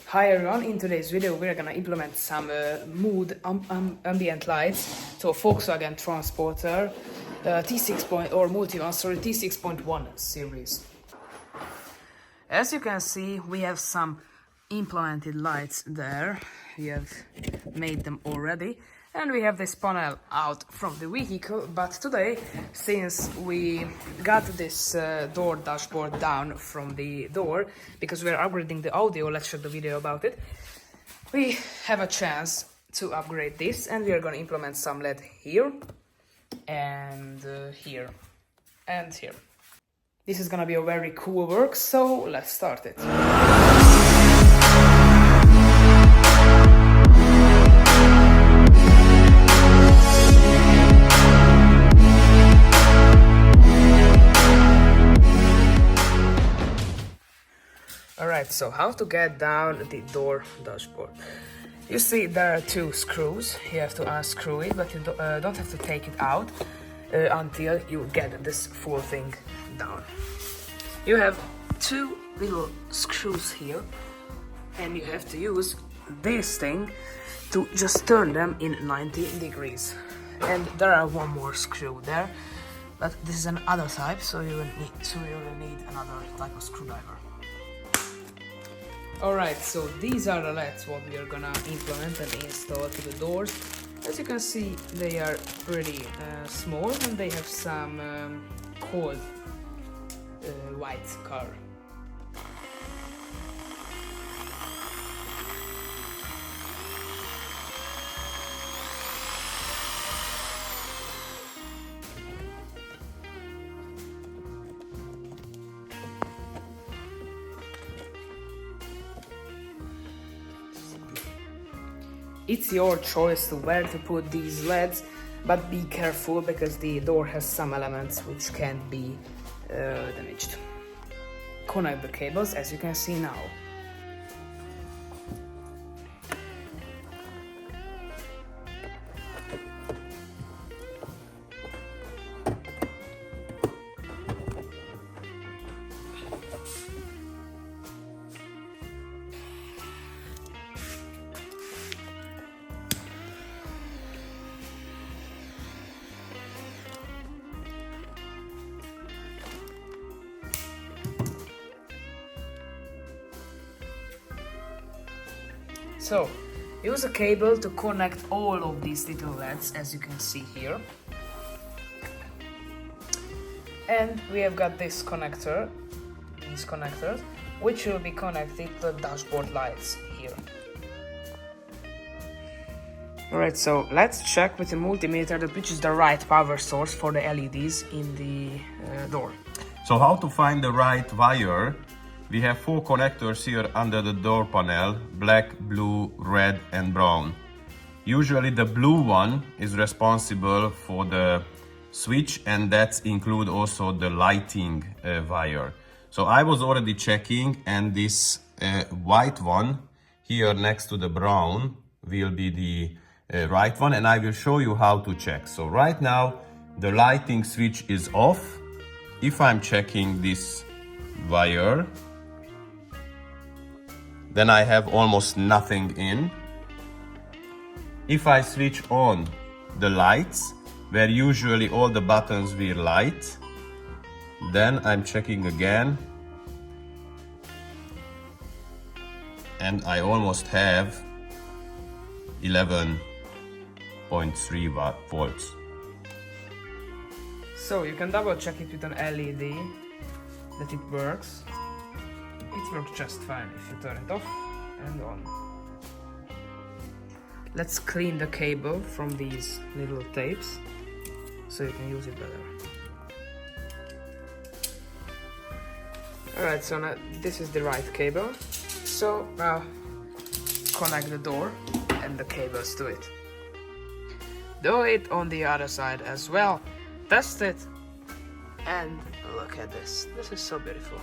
Hi everyone, in today's video we're gonna implement some ambient lights to a Volkswagen Transporter T6.1 series. As you can see, we have some implemented lights there. We have made them already. And we have this panel out from the vehicle, but today, since we got this door dashboard down from the door, because we're upgrading the audio, let's show the video about it, we have a chance to upgrade this, and we are going to implement some LED here, and here, and here. This is going to be a very cool work, so let's start it. Alright, so how to get down the door dashboard. You see there are two screws. You have to unscrew it, but you don't have to take it out until you get this full thing down. You have two little screws here, and you have to use this thing to just turn them in 90 degrees. And there are one more screw there, but this is another type, so you will need another type of screwdriver. Alright, so these are the LEDs what we are gonna implement and install to the doors. As you can see, they are pretty small and they have some cold white color. It's your choice to where to put these LEDs, but be careful because the door has some elements which can be damaged. Connect the cables as you can see now. So, use a cable to connect all of these little LEDs, as you can see here. And we have got this connector, these connectors, which will be connected to the dashboard lights here. Alright, so let's check with the multimeter that which is the right power source for the LEDs in the door. So how to find the right wire? We have 4 connectors here under the door panel, black, blue, red and brown. Usually the blue one is responsible for the switch, and that include also the lighting wire. So I was already checking, and this white one here next to the brown will be the right one, and I will show you how to check. So right now the lighting switch is off. If I'm checking this wire, then I have almost nothing in. If I switch on the lights, where usually all the buttons will light, then I'm checking again, and I almost have 11.3 volts. So you can double check it with an LED that it works. It works just fine if you turn it off and on. Let's clean the cable from these little tapes so you can use it better. Alright, so now this is the right cable. So now connect the door and the cables to it. Do it on the other side as well. Test it and look at this. This is so beautiful.